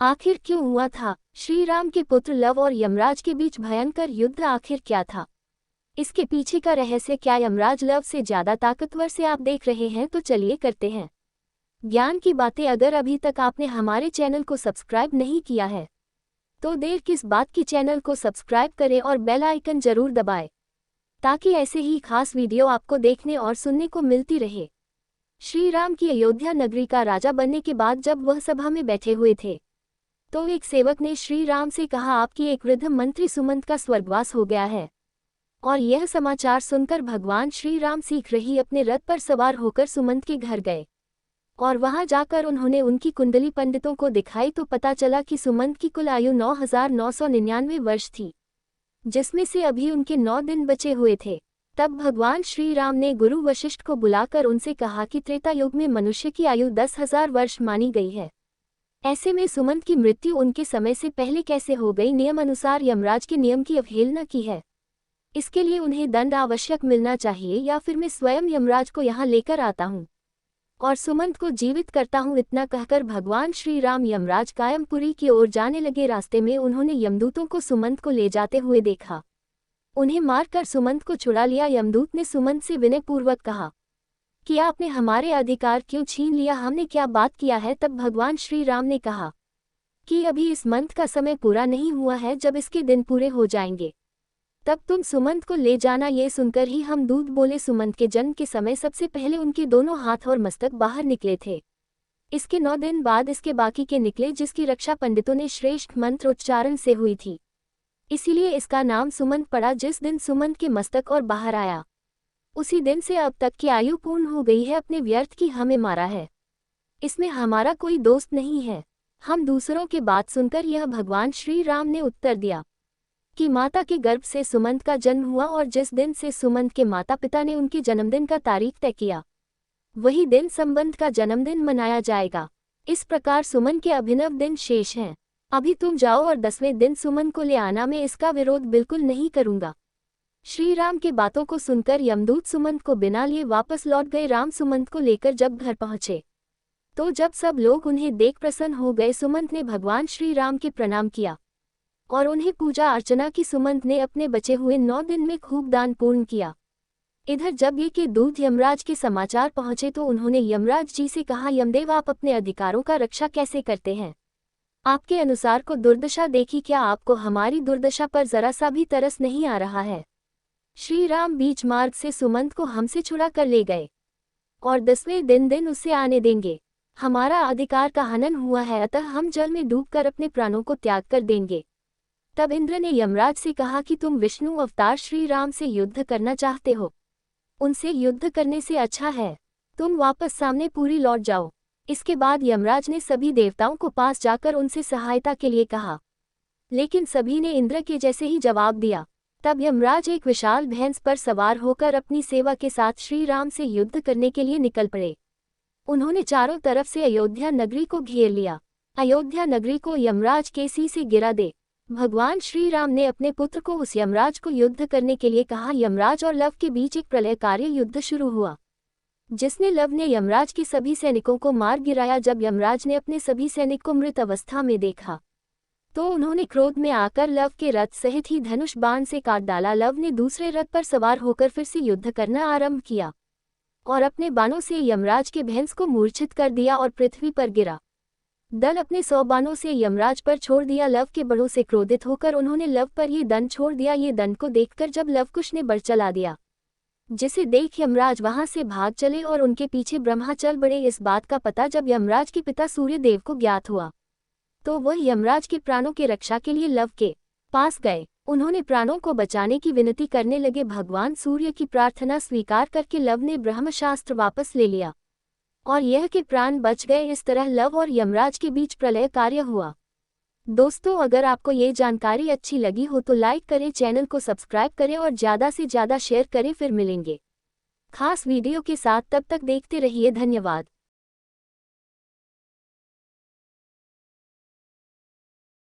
आखिर क्यों हुआ था श्री राम के पुत्र लव और यमराज के बीच भयंकर युद्ध? आखिर क्या था इसके पीछे का रहस्य? क्या यमराज लव से ज्यादा ताकतवर? से आप देख रहे हैं तो चलिए करते हैं ज्ञान की बातें। अगर अभी तक आपने हमारे चैनल को सब्सक्राइब नहीं किया है तो देर किस बात की, चैनल को सब्सक्राइब करें और बेल आइकन जरूर दबाएं ताकि ऐसे ही खास वीडियो आपको देखने और सुनने को मिलती रहे। श्री राम की अयोध्या नगरी का राजा बनने के बाद जब वह सभा में बैठे हुए थे तो एक सेवक ने श्री राम से कहा, आपकी एक वृद्ध मंत्री सुमंत का स्वर्गवास हो गया है। और यह समाचार सुनकर भगवान श्री राम शीघ्र ही अपने रथ पर सवार होकर सुमंत के घर गए और वहां जाकर उन्होंने उनकी कुंडली पंडितों को दिखाई तो पता चला कि सुमंत की कुल आयु 9,999 वर्ष थी, जिसमें से अभी उनके 9 दिन बचे हुए थे। तब भगवान श्री राम ने गुरु वशिष्ठ को बुलाकर उनसे कहा कि त्रेता युग में मनुष्य की आयु 10,000 वर्ष मानी गई है। ऐसे में सुमंत की मृत्यु उनके समय से पहले कैसे हो गई? नियम अनुसार यमराज के नियम की अवहेलना की है, इसके लिए उन्हें दंड आवश्यक मिलना चाहिए, या फिर मैं स्वयं यमराज को यहाँ लेकर आता हूँ और सुमंत को जीवित करता हूँ। इतना कहकर भगवान श्री राम यमराज कायमपुरी की ओर जाने लगे। रास्ते में उन्होंने यमदूतों को सुमंत को ले जाते हुए देखा, उन्हें मारकर सुमंत को छुड़ा लिया। यमदूत ने सुमंत से विनयपूर्वक कहा कि आपने हमारे अधिकार क्यों छीन लिया? हमने क्या बात किया है? तब भगवान श्री राम ने कहा कि अभी इस मंथ का समय पूरा नहीं हुआ है, जब इसके दिन पूरे हो जाएंगे तब तुम सुमंत को ले जाना। ये सुनकर ही हम दूत बोले, सुमंत के जन्म के समय सबसे पहले उनके दोनों हाथ और मस्तक बाहर निकले थे। इसके 9 दिन बाद इसके बाकी के निकले, जिसकी रक्षा पंडितों ने श्रेष्ठ मंत्र उच्चारण से हुई थी, इसीलिए इसका नाम सुमंत पड़ा। जिस दिन सुमंत के मस्तक और बाहर आया उसी दिन से अब तक की आयु पूर्ण हो गई है। अपने व्यर्थ की हमें मारा है, इसमें हमारा कोई दोस्त नहीं है। हम दूसरों की बात सुनकर यह भगवान श्री राम ने उत्तर दिया कि माता के गर्भ से सुमंत का जन्म हुआ और जिस दिन से सुमंत के माता पिता ने उनके जन्मदिन का तारीख तय किया वही दिन संबंध का जन्मदिन मनाया जाएगा। इस प्रकार सुमन के अभिनव दिन शेष हैं। अभी तुम जाओ और 10वें दिन सुमन को ले आना, मैं इसका विरोध बिल्कुल नहीं करूंगा। श्री राम की बातों को सुनकर यमदूत सुमंत को बिना लिए वापस लौट गए। राम सुमंत को लेकर जब घर पहुंचे तो जब सब लोग उन्हें देख प्रसन्न हो गए, सुमंत ने भगवान श्री राम के प्रणाम किया और उन्हें पूजा अर्चना की। सुमंत ने अपने बचे हुए 9 दिन में खूब दान पूर्ण किया। इधर जब ये के दूत यमराज के समाचार पहुंचे तो उन्होंने यमराज जी से कहा, यमदेव आप अपने अधिकारों का रक्षा कैसे करते हैं? आपके अनुसार को दुर्दशा देखी क्या? आपको हमारी दुर्दशा पर जरा सा भी तरस नहीं आ रहा है? श्री राम बीच मार्ग से सुमंत को हमसे छुड़ा कर ले गए और 10वें दिन उसे आने देंगे। हमारा अधिकार का हनन हुआ है, अतः हम जल में डूबकर अपने प्राणों को त्याग कर देंगे। तब इंद्र ने यमराज से कहा कि तुम विष्णु अवतार श्री राम से युद्ध करना चाहते हो, उनसे युद्ध करने से अच्छा है तुम वापस सामने पूरी लौट जाओ। इसके बाद यमराज ने सभी देवताओं को पास जाकर उनसे सहायता के लिए कहा, लेकिन सभी ने इंद्र के जैसे ही जवाब दिया। तब यमराज एक विशाल भैंस पर सवार होकर अपनी सेवा के साथ श्री राम से युद्ध करने के लिए निकल पड़े। उन्होंने चारों तरफ से अयोध्या नगरी को घेर लिया। अयोध्या नगरी को यमराज के सी से गिरा दे। भगवान श्री राम ने अपने पुत्र को उस यमराज को युद्ध करने के लिए कहा। यमराज और लव के बीच एक प्रलयकारी युद्ध शुरू हुआ, जिसने लव ने यमराज के सभी सैनिकों को मार गिराया। जब यमराज ने अपने सभी सैनिक को मृत अवस्था में देखा तो उन्होंने क्रोध में आकर लव के रथ सहित ही धनुष बाण से काट डाला। लव ने दूसरे रथ पर सवार होकर फिर से युद्ध करना आरंभ किया और अपने बाणों से यमराज के भैंस को मूर्छित कर दिया और पृथ्वी पर गिरा। दल अपने 100 बाणों से यमराज पर छोड़ दिया। लव के बड़ों से क्रोधित होकर उन्होंने लव पर ये दंड छोड़ दिया। ये दंड को देखकर जब लव कुश ने बढ़ चला दिया, जिसे देख यमराज वहां से भाग चले और उनके पीछे ब्रह्मा चल बढ़े। इस बात का पता जब यमराज के पिता सूर्य देव को ज्ञात हुआ तो वह यमराज के प्राणों के रक्षा के लिए लव के पास गए। उन्होंने प्राणों को बचाने की विनती करने लगे। भगवान सूर्य की प्रार्थना स्वीकार करके लव ने ब्रह्मशास्त्र वापस ले लिया और यह के प्राण बच गए। इस तरह लव और यमराज के बीच प्रलय कार्य हुआ। दोस्तों, अगर आपको ये जानकारी अच्छी लगी हो तो लाइक करें, चैनल को सब्सक्राइब करें और ज़्यादा से ज़्यादा शेयर करें। फिर मिलेंगे खास वीडियो के साथ, तब तक देखते रहिए। धन्यवाद।